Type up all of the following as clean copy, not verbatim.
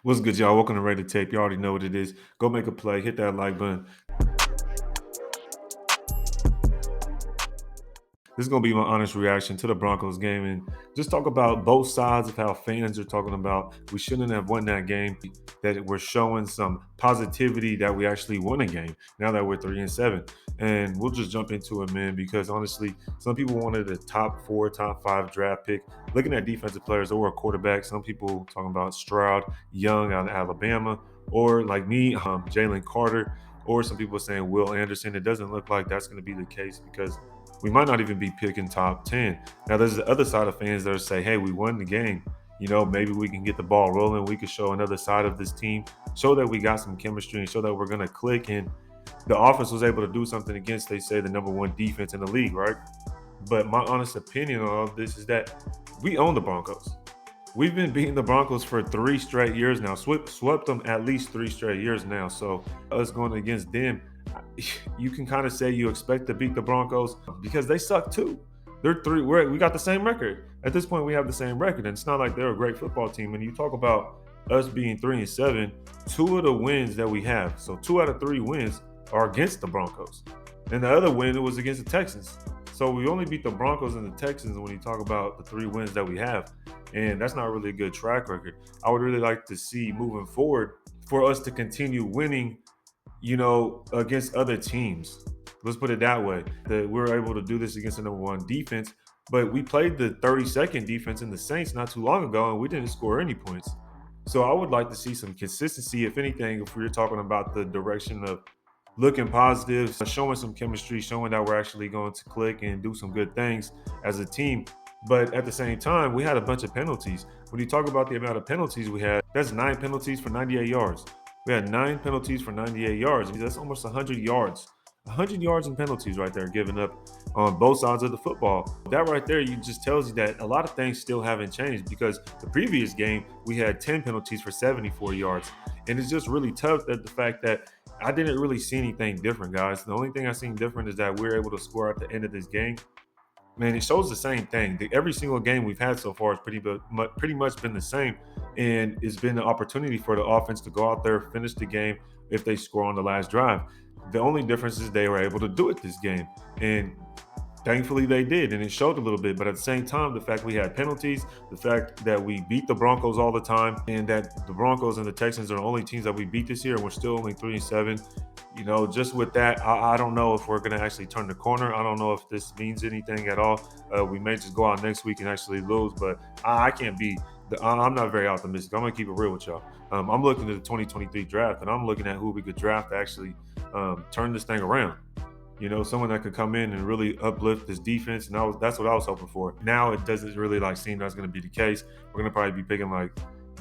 What's good, y'all? Welcome to Raiders Tape. You already know what it is. Go make a play, hit that like button. This is going to be my honest reaction to the Broncos game and just talk about both sides of how fans are talking about we shouldn't have won that game, that we're showing some positivity that we actually won a game now that we're 3-7. And we'll just jump into it, man, because honestly, some people wanted a top 4, top 5 draft pick. Looking at defensive players or a quarterback, some people talking about Stroud, Young out of Alabama, or like me, Jalen Carter, or some people saying Will Anderson. It doesn't look like that's going to be the case because we might not even be picking top 10. Now, there's the other side of fans that say, hey, we won the game. Maybe we can get the ball rolling. We could show another side of this team, show that we got some chemistry and show that we're going to click. And the offense was able to do something against, they say, the number one defense in the league, right? But my honest opinion on all of this is that we own the Broncos. We've been beating the Broncos for 3 straight years now. Swept them at least 3 straight years now. So us going against them, you can kind of say you expect to beat the Broncos because they suck too. They're three. We got the same record. At this point, we have the same record, and it's not like they're a great football team. And you talk about us being 3-7, 2 of the wins that we have, so 2 out of 3 wins are against the Broncos, and the other win was against the Texans. So we only beat the Broncos and the Texans when you talk about the 3 wins that we have, and that's not really a good track record. I would really like to see moving forward for us to continue winning against other teams. Let's put it that way. That we're able to do this against the number one defense, but we played the 32nd defense in the Saints not too long ago, and we didn't score any points. So I would like to see some consistency, if anything, if we're talking about the direction of looking positive, showing some chemistry, showing that we're actually going to click and do some good things as a team. But at the same time, we had a bunch of penalties. When you talk about the amount of penalties we had, that's 9 penalties for 98 yards. We had 9 penalties for 98 yards. That's almost 100 yards. 100 yards and penalties right there given up on both sides of the football. That right there, you just tells you that a lot of things still haven't changed because the previous game we had 10 penalties for 74 yards. And it's just really tough that the fact that I didn't really see anything different, guys. The only thing I seen different is that we're able to score at the end of this game. Man, it shows the same thing. Every single game we've had so far has pretty much been the same, and it's been an opportunity for the offense to go out there, finish the game if they score on the last drive. The only difference is they were able to do it this game, and thankfully they did, and it showed a little bit. But at the same time, the fact we had penalties, the fact that we beat the Broncos all the time, and that the Broncos and the Texans are the only teams that we beat this year, and we're still only 3-7. Just with that, I don't know if we're going to actually turn the corner. I don't know if this means anything at all. We may just go out next week and actually lose, but I can't be. I'm not very optimistic. I'm going to keep it real with y'all. I'm looking at the 2023 draft, and I'm looking at who we could draft to actually turn this thing around. Someone that could come in and really uplift this defense, and that's what I was hoping for. Now it doesn't really seem that's going to be the case. We're going to probably be picking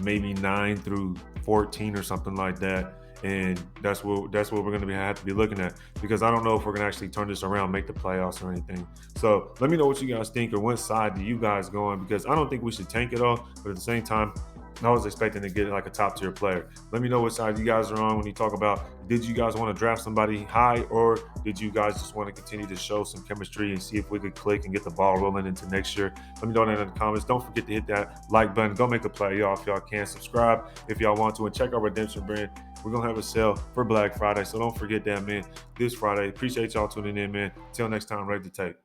maybe 9 through 14 or something like that. And that's what we're going to have to be looking at, because I don't know if we're going to actually turn this around, make the playoffs or anything. So let me know what you guys think, or what side do you guys go on, because I don't think we should tank it all, but at the same time, I was expecting to get a top tier player. Let me know what side you guys are on when you talk about, did you guys want to draft somebody high, or did you guys just want to continue to show some chemistry and see if we could click and get the ball rolling into next year? Let me know that in the comments. Don't forget to hit that like button. Go make a play, y'all, if y'all can. Subscribe if y'all want to, and check our redemption brand. We're going to have a sale for Black Friday, so don't forget that, man, this Friday. Appreciate y'all tuning in, man. Till next time, ready to tape.